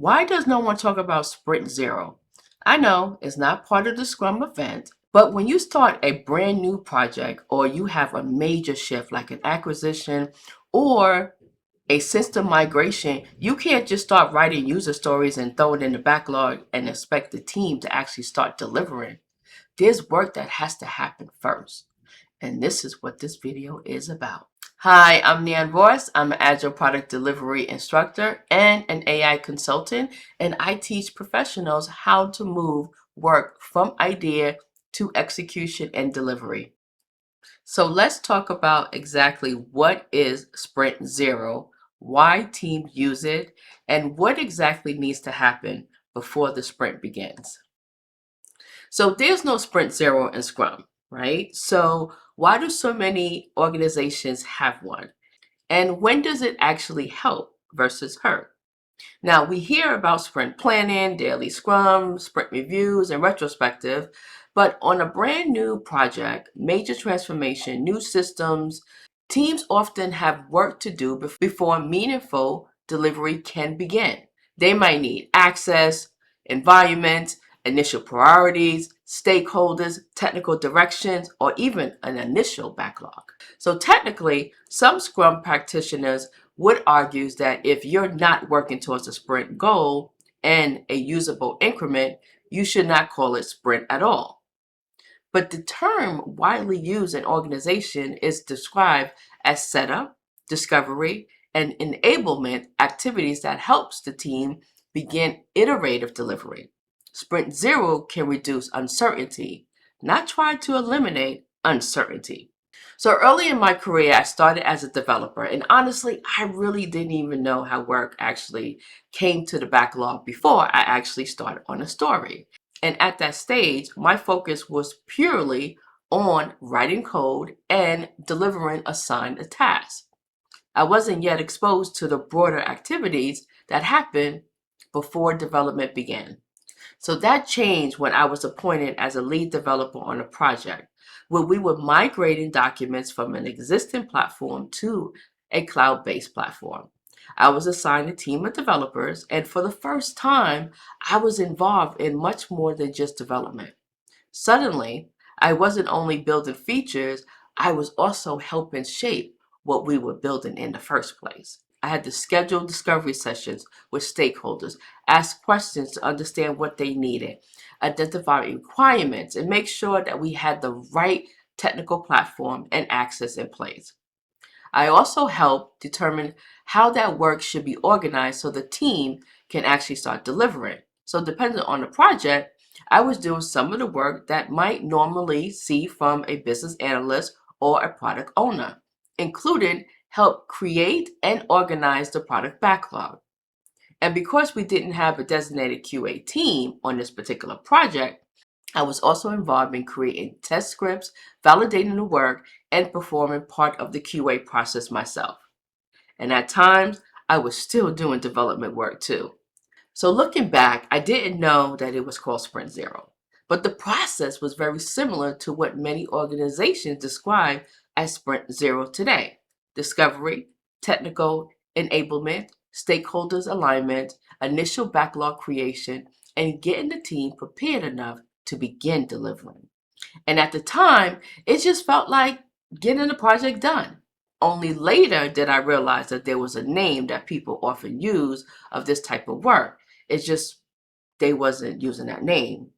Why does no one talk about Sprint Zero? I know it's not part of the Scrum event, but when you start a brand new project or you have a major shift like an acquisition or a system migration, you can't just start writing user stories and throw it in the backlog and expect the team to actually start delivering. There's work that has to happen first. And this is what this video is about. Hi, I'm Nan Ross. I'm an Agile Product Delivery instructor and an AI consultant, and I teach professionals how to move work from idea to execution and delivery. So let's talk about exactly what is Sprint Zero, why teams use it, and what exactly needs to happen before the sprint begins. So there's no Sprint Zero in Scrum, right? So why do so many organizations have one? And when does it actually help versus hurt? Now, we hear about sprint planning, daily scrum, sprint reviews, and retrospective, but on a brand new project, major transformation, new systems, teams often have work to do before meaningful delivery can begin. They might need access, environment, initial priorities, stakeholders, technical directions, or even an initial backlog. So technically, some Scrum practitioners would argue that if you're not working towards a sprint goal and a usable increment, you should not call it sprint at all. But the term widely used in organization is described as setup, discovery, and enablement activities that helps the team begin iterative delivery. Sprint Zero can reduce uncertainty, not try to eliminate uncertainty. So early in my career, I started as a developer, and honestly, I really didn't even know how work actually came to the backlog before I actually started on a story. And at that stage, my focus was purely on writing code and delivering assigned tasks. I wasn't yet exposed to the broader activities that happened before development began. So that changed when I was appointed as a lead developer on a project where we were migrating documents from an existing platform to a cloud-based platform. I was assigned a team of developers, and for the first time, I was involved in much more than just development. Suddenly, I wasn't only building features, I was also helping shape what we were building in the first place. I had to schedule discovery sessions with stakeholders, ask questions to understand what they needed, identify requirements, and make sure that we had the right technical platform and access in place. I also help determine how that work should be organized so the team can actually start delivering. So depending on the project, I was doing some of the work that might normally see from a business analyst or a product owner, including help create and organize the product backlog. And because we didn't have a designated QA team on this particular project, I was also involved in creating test scripts, validating the work, and performing part of the QA process myself. And at times, I was still doing development work too. So looking back, I didn't know that it was called Sprint Zero. But the process was very similar to what many organizations describe as Sprint Zero today. Discovery, technical enablement, stakeholders alignment, initial backlog creation, and getting the team prepared enough to begin delivering. And at the time, it just felt like getting the project done. Only later did I realize that there was a name that people often use of this type of work. It's just they wasn't using that name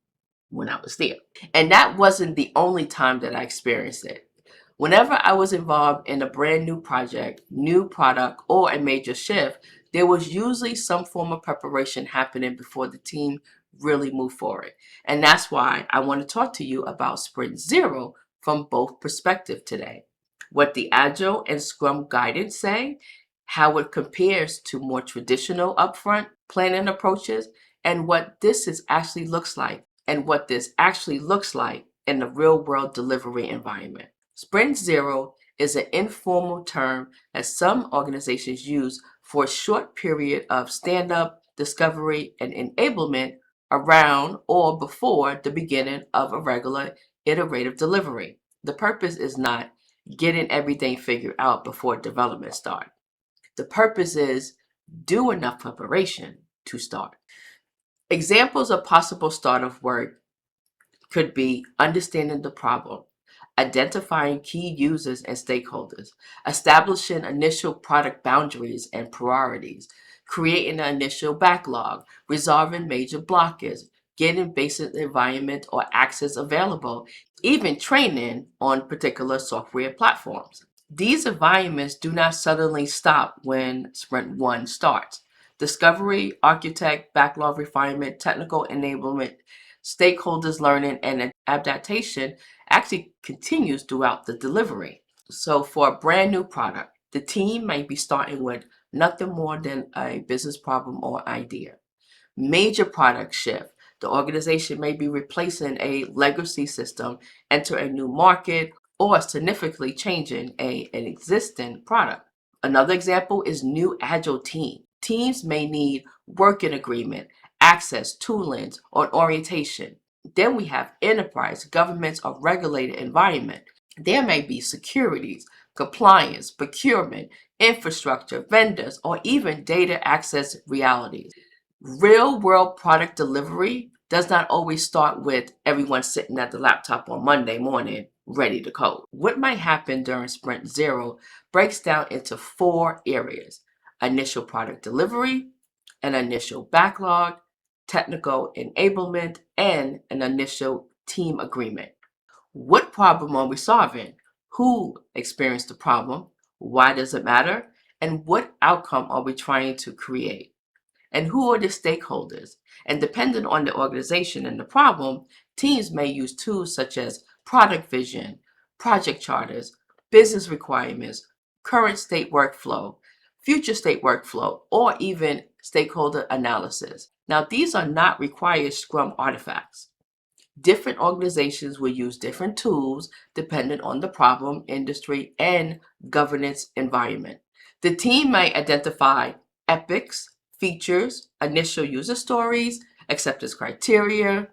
when I was there. And that wasn't the only time that I experienced it. Whenever I was involved in a brand new project, new product, or a major shift, there was usually some form of preparation happening before the team really moved forward. And that's why I want to talk to you about Sprint Zero from both perspectives today. What the Agile and Scrum guidance say, how it compares to more traditional upfront planning approaches, and what this is actually looks like, and what this actually looks like in the real world delivery environment. Sprint Zero is an informal term that some organizations use for a short period of stand up, discovery, and enablement around or before the beginning of a regular iterative delivery. The purpose is not getting everything figured out before development starts. The purpose is do enough preparation to start. Examples of possible start of work could be understanding the problem, identifying key users and stakeholders, establishing initial product boundaries and priorities, creating an initial backlog, resolving major blockers, getting basic environment or access available, even training on particular software platforms. These environments do not suddenly stop when Sprint 1 starts. Discovery, architect, backlog refinement, technical enablement, stakeholders learning, and adaptation actually continues throughout the delivery. So for a brand new product, the team might be starting with nothing more than a business problem or idea. Major product shift. The organization may be replacing a legacy system, enter a new market, or significantly changing an existing product. Another example is new agile team. Teams may need working agreement, access, toolings, or orientation. Then we have enterprise, governments, or regulated environment. There may be securities, compliance, procurement, infrastructure, vendors, or even data access realities. Real world product delivery does not always start with everyone sitting at the laptop on Monday morning ready to code. What might happen during Sprint Zero breaks down into 4 areas: initial product delivery, an initial backlog, technical enablement, and an initial team agreement. What problem are we solving? Who experienced the problem? Why does it matter? And what outcome are we trying to create? And who are the stakeholders? And depending on the organization and the problem, teams may use tools such as product vision, project charters, business requirements, current state workflow, future state workflow, or even stakeholder analysis. Now, these are not required Scrum artifacts. Different organizations will use different tools depending on the problem, industry, and governance environment. The team might identify epics, features, initial user stories, acceptance criteria,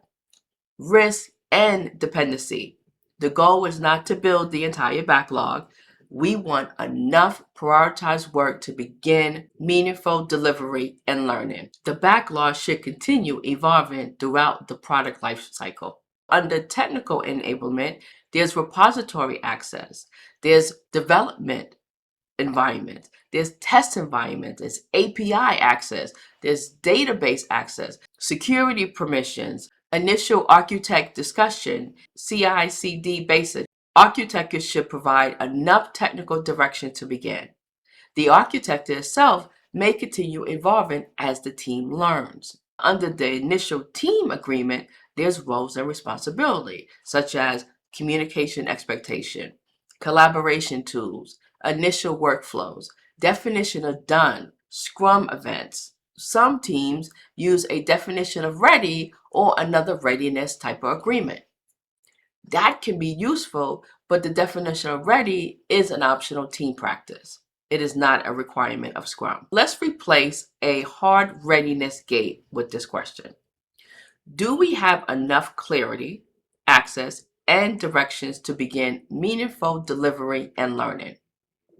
risk, and dependency. The goal is not to build the entire backlog. We want enough prioritized work to begin meaningful delivery and learning. The backlog should continue evolving throughout the product lifecycle. Under technical enablement, there's repository access, there's development environment, there's test environment, there's API access, there's database access, security permissions, initial architect discussion, CI/CD basics. Architecture should provide enough technical direction to begin. The architecture itself may continue evolving as the team learns. Under the initial team agreement, there's roles and responsibility, such as communication expectation, collaboration tools, initial workflows, definition of done, Scrum events. Some teams use a definition of ready or another readiness type of agreement. That can be useful, but the definition of ready is an optional team practice. It is not a requirement of Scrum. Let's replace a hard readiness gate with this question. Do we have enough clarity, access, and directions to begin meaningful delivery and learning?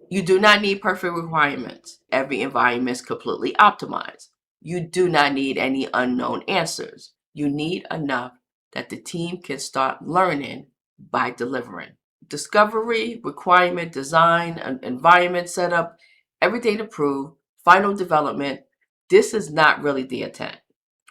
You do not need perfect requirements. Every environment is completely optimized. You do not need any unknown answers. You need enough that the team can start learning by delivering. Discovery, requirement, design, environment setup, everything approved, final development. This is not really the intent.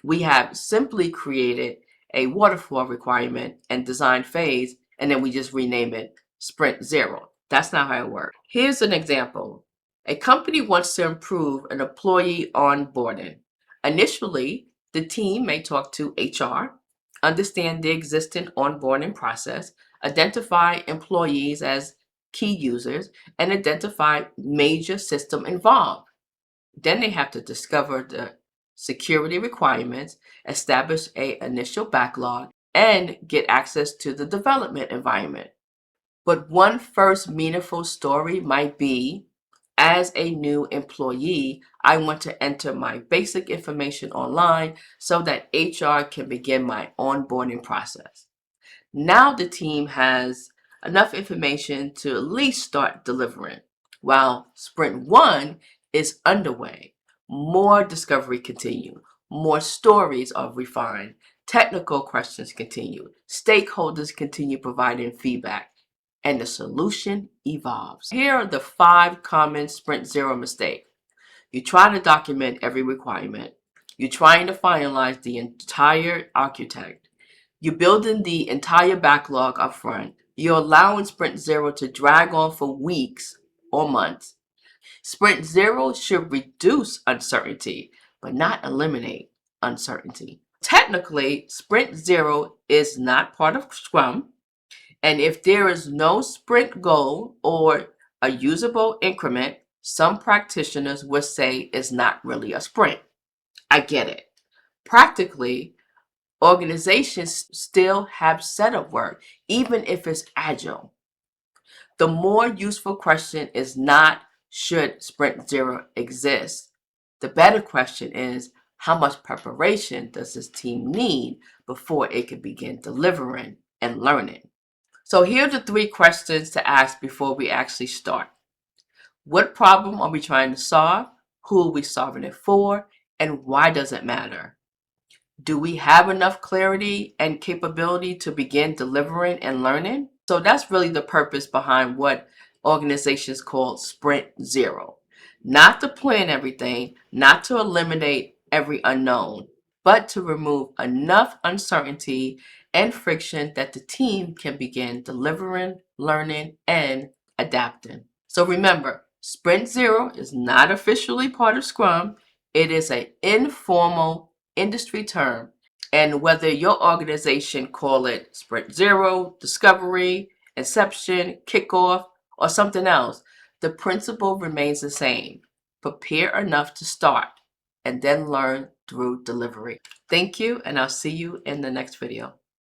We have simply created a waterfall requirement and design phase, and then we just rename it Sprint Zero. That's not how it works. Here's an example. A company wants to improve an employee onboarding. Initially, the team may talk to HR, understand the existing onboarding process, identify employees as key users, and identify major system involved. Then they have to discover the security requirements, establish an initial backlog, and get access to the development environment. But one first meaningful story might be, as a new employee, I want to enter my basic information online so that HR can begin my onboarding process. Now the team has enough information to at least start delivering. While Sprint 1 is underway, more discovery continue, more stories are refined, technical questions continue, stakeholders continue providing feedback, and the solution evolves. Here are the 5 common Sprint Zero mistakes. You try to document every requirement. You're trying to finalize the entire architect. You're building the entire backlog up front. You're allowing Sprint Zero to drag on for weeks or months. Sprint Zero should reduce uncertainty, but not eliminate uncertainty. Technically, Sprint Zero is not part of Scrum, and if there is no sprint goal or a usable increment, some practitioners would say it's not really a sprint. I get it. Practically, organizations still have setup work, even if it's agile. The more useful question is not should Sprint Zero exist. The better question is how much preparation does this team need before it can begin delivering and learning? So here are the 3 questions to ask before we actually start. What problem are we trying to solve? Who are we solving it for? And why does it matter? Do we have enough clarity and capability to begin delivering and learning? So that's really the purpose behind what organizations call Sprint Zero. Not to plan everything, not to eliminate every unknown, but to remove enough uncertainty and friction that the team can begin delivering, learning, and adapting. So remember, Sprint Zero is not officially part of Scrum. It is an informal industry term, and whether your organization call it Sprint Zero, Discovery, Inception, Kickoff, or something else, the principle remains the same. Prepare enough to start and then learn through delivery. Thank you, and I'll see you in the next video.